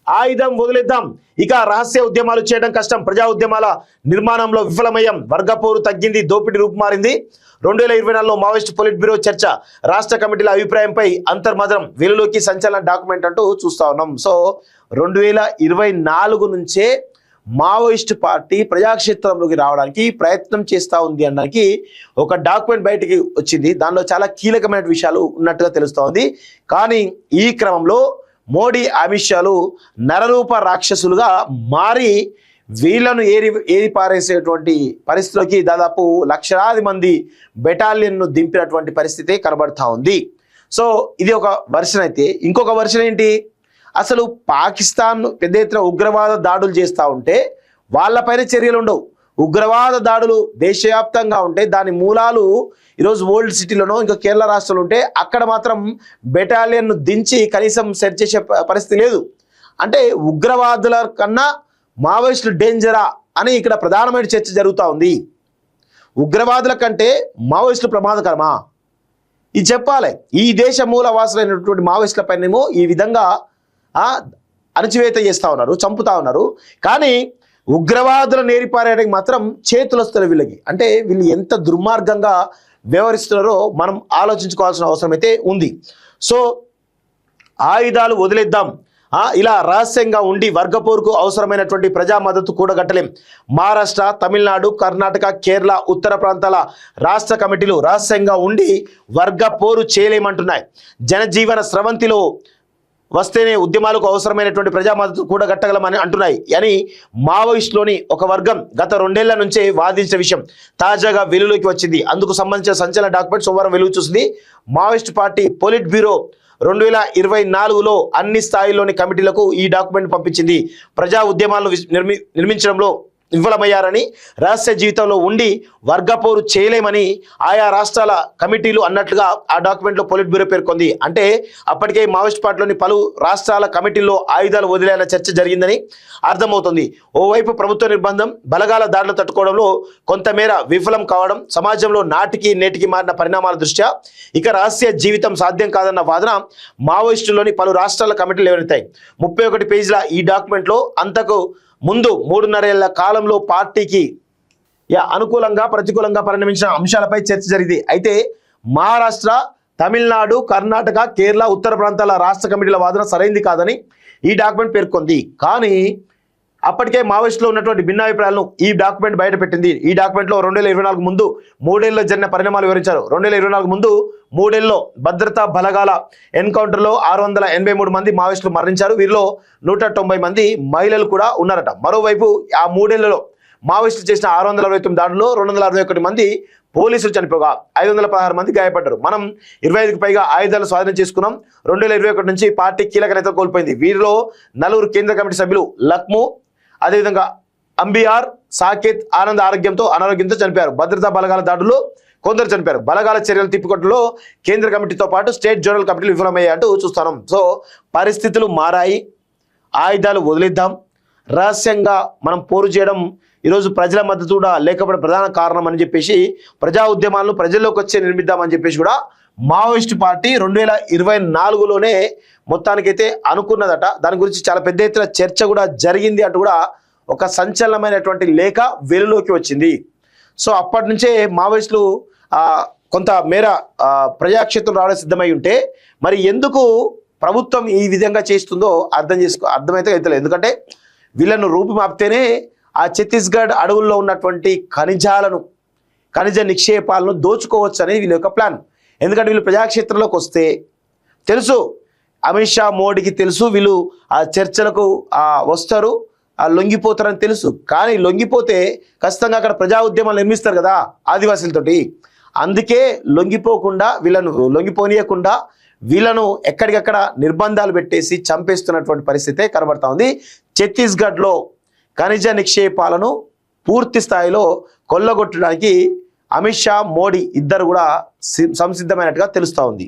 ఆయుధం వదిలేద్దాం, ఇక రహస్య ఉద్యమాలు చేయడం కష్టం, ప్రజా ఉద్యమాల నిర్మాణంలో విఫలమయ్యాం, వర్గపోరు తగ్గింది, దోపిడీ రూపుమారింది, 2024లో మావోయిస్ట్ పొలిట్ బ్యూరో చర్చ, రాష్ట్ర కమిటీల అభిప్రాయంపై అంతర్మదనం, వెలుగులోకి సంచలన డాక్యుమెంట్ అంటూ చూస్తా ఉన్నాం. సో 2024 నుంచే మావోయిస్ట్ పార్టీ ప్రజాక్షేత్రంలోకి రావడానికి ప్రయత్నం చేస్తూ ఉంది అనడానికి ఒక డాక్యుమెంట్ బయటికి వచ్చింది. దానిలో చాలా కీలకమైన విషయాలు ఉన్నట్టుగా తెలుస్తూ ఉంది. కానీ ఈ క్రమంలో మోడీ అమిత్ షాలు నరరూప రాక్షసులుగా మారి వీళ్లను ఏరి పారేసేటువంటి పరిస్థితిలోకి దాదాపు లక్షలాది మంది బెటాలియన్ను దింపినటువంటి పరిస్థితి కనబడతా ఉంది. సో ఇది ఒక వర్షన్ అయితే, ఇంకొక వర్షన్ ఏంటి, అసలు పాకిస్తాన్ పెద్ద ఎత్తున ఉగ్రవాద దాడులు చేస్తూ ఉంటే వాళ్ళపైన చర్యలు ఉండవు, ఉగ్రవాద దాడులు దేశవ్యాప్తంగా ఉంటే దాని మూలాలు ఈరోజు ఓల్డ్ సిటీలోనో ఇంకా కేరళ రాష్ట్రంలో ఉంటే అక్కడ మాత్రం బెటాలియన్ను దించి కనీసం సెర్చ్ చేసే పరిస్థితి లేదు. అంటే ఉగ్రవాదుల కన్నా మావోయిస్టులు డేంజరా అని ఇక్కడ ప్రధానమైన చర్చ జరుగుతూ ఉంది. ఉగ్రవాదుల కంటే మావోయిస్టులు ప్రమాదకరమా, ఇది చెప్పాలి. ఈ దేశ మూల వాసులైనటువంటి మావోయిస్టులపైనేమో ఈ విధంగా అణచివేత చేస్తూ ఉన్నారు, చంపుతా ఉన్నారు. కానీ ఉగ్రవాదుల నేరిపారేయడానికి మాత్రం చేతులు వస్తారు వీళ్ళకి. అంటే వీళ్ళు ఎంత దుర్మార్గంగా వ్యవహరిస్తున్నారో మనం ఆలోచించుకోవాల్సిన అవసరం అయితే ఉంది. సో ఆయుధాలు వదిలేద్దాం, ఇలా రహస్యంగా ఉండి వర్గపోరుకు అవసరమైనటువంటి ప్రజా మద్దతు కూడగట్టలేం, మహారాష్ట్ర, తమిళనాడు, కర్ణాటక, కేరళ, ఉత్తర ప్రాంతాల రాష్ట్ర కమిటీలు రహస్యంగా ఉండి వర్గపోరు చేయలేమంటున్నాయి. జనజీవన స్రవంతిలో వస్తేనే ఉద్యమాలకు అవసరమైనటువంటి ప్రజా మద్దతు కూడగట్టగలమని అంటున్నాయి అని మావోయిస్టులోని ఒక వర్గం గత 2 ఏళ్ల నుంచే వాదించిన విషయం తాజాగా వెలుగులోకి వచ్చింది. అందుకు సంబంధించిన సంచలన డాక్యుమెంట్ సోమవారం వెలుగు చూసింది. మావోయిస్ట్ పార్టీ పొలిట్ బ్యూరో 2024లో అన్ని స్థాయిల్లోని కమిటీలకు ఈ డాక్యుమెంట్ పంపించింది. ప్రజా ఉద్యమాలను నిర్మించడంలో విఫలమయ్యారని, రహస్య జీవితంలో ఉండి వర్గపోరు చేయలేమని ఆయా రాష్ట్రాల కమిటీలు అన్నట్లుగా ఆ డాక్యుమెంట్లో పొలిట్ బ్యూరో పేర్కొంది. అంటే అప్పటికే మావోయిస్ట్ పార్టీలోని పలు రాష్ట్రాల కమిటీల్లో ఆయుధాలు వదిలేన చర్చ జరిగిందని అర్థమవుతుంది. ఓవైపు ప్రభుత్వ నిర్బంధం, బలగాల దాడులు తట్టుకోవడంలో కొంతమేర విఫలం కావడం, సమాజంలో నాటికి నేటికి మారిన పరిణామాల దృష్ట్యా ఇక రహస్య జీవితం సాధ్యం కాదన్న వాదన మావోయిస్టులోని పలు రాష్ట్రాల కమిటీలు లేవనెత్తాయి. 31 పేజీల ఈ డాక్యుమెంట్లో అంతకు ముందు 3.5 ఏళ్ల కాలంలో పార్టీకి అనుకూలంగా ప్రతికూలంగా పరిణమించిన అంశాలపై చర్చ జరిగింది. అయితే మహారాష్ట్ర, తమిళనాడు, కర్ణాటక, కేరళ, ఉత్తర ప్రాంతాల రాష్ట్ర కమిటీల వాదన సరైంది కాదని ఈ డాక్యుమెంట్ పేర్కొంది. కానీ అప్పటికే మావోయిస్టులో ఉన్నటువంటి భిన్నాభిప్రాయాలను ఈ డాక్యుమెంట్ బయటపెట్టింది. ఈ డాక్యుమెంట్లో 2024 ముందు 3 ఏళ్లలో జరిగిన పరిణామాలు వివరించారు. 2024 ముందు 3 ఏళ్లలో భద్రతా బలగాల ఎన్కౌంటర్లో 683 మంది మావోయిస్టులు మరణించారు. వీరిలో 190 మంది మహిళలు కూడా ఉన్నారట. మరోవైపు ఆ 3 ఏళ్లలో మావోయిస్టులు చేసిన 669 దాడుల్లో 261 మంది పోలీసులు చనిపోగా 516 మంది గాయపడ్డారు. మనం 25కి పైగా ఆయుధాలు స్వాధీనం చేసుకున్నాం. 2021 నుంచి పార్టీ కీలక నేతలు కోల్పోయింది. వీరిలో 4 కేంద్ర కమిటీ సభ్యులు లక్ము, అదేవిధంగా అంబియార్, సాకేత్, ఆనంద్ అనారోగ్యంతో చనిపోయారు. భద్రతా బలగాల దాడుల్లో కొందరు చనిపోయారు. బలగాల చర్యలు తిప్పికొట్టలో కేంద్ర కమిటీతో పాటు స్టేట్ జోనల్ కమిటీలు విఫలమయ్యాయంటూ చూస్తున్నాం. సో పరిస్థితులు మారాయి, ఆయుధాలు వదిలేద్దాం, రహస్యంగా మనం పోరు చేయడం ఈరోజు ప్రజల మద్దతు కూడా లేకపోవడం ప్రధాన కారణం అని చెప్పేసి ప్రజా ఉద్యమాలను ప్రజల్లోకి వచ్చే నిర్మిద్దామని చెప్పేసి కూడా మావోయిస్ట్ పార్టీ 2024లోనే మొత్తానికైతే అనుకున్నదట. దాని గురించి చాలా పెద్ద ఎత్తున చర్చ కూడా జరిగింది అంటూ కూడా ఒక సంచలనమైనటువంటి లేఖ వెలుగులోకి వచ్చింది. సో అప్పటి నుంచే మావోయిస్టులు కొంత మేర ప్రజాక్షేత్రం రావడం సిద్ధమై ఉంటే మరి ఎందుకు ప్రభుత్వం ఈ విధంగా చేస్తుందో అర్థమైతే అవుతలేదు. ఎందుకంటే వీళ్ళను రూపుమాపితేనే ఆ ఛత్తీస్గఢ్ అడవుల్లో ఉన్నటువంటి ఖనిజ నిక్షేపాలను దోచుకోవచ్చు అనేది వీళ్ళ యొక్క ప్లాన్. ఎందుకంటే వీళ్ళు ప్రజాక్షేత్రంలోకి వస్తే తెలుసు, అమిత్ షా, మోడీకి తెలుసు వీళ్ళు ఆ చర్చలకు వస్తారు, లొంగిపోతారని తెలుసు. కానీ లొంగిపోతే ఖచ్చితంగా అక్కడ ప్రజా ఉద్యమాలు నిర్మిస్తారు కదా ఆదివాసీలతోటి. అందుకే లొంగిపోనీయకుండా వీళ్ళను ఎక్కడికక్కడ నిర్బంధాలు పెట్టేసి చంపేస్తున్నటువంటి పరిస్థితే కనబడతా ఉంది. ఛత్తీస్గఢ్లో ఖనిజ నిక్షేపాలను పూర్తి స్థాయిలో కొల్లగొట్టడానికి అమిత్ షా, మోడీ ఇద్దరు కూడా సంసిద్ధమైనట్టుగా తెలుస్తూ ఉంది.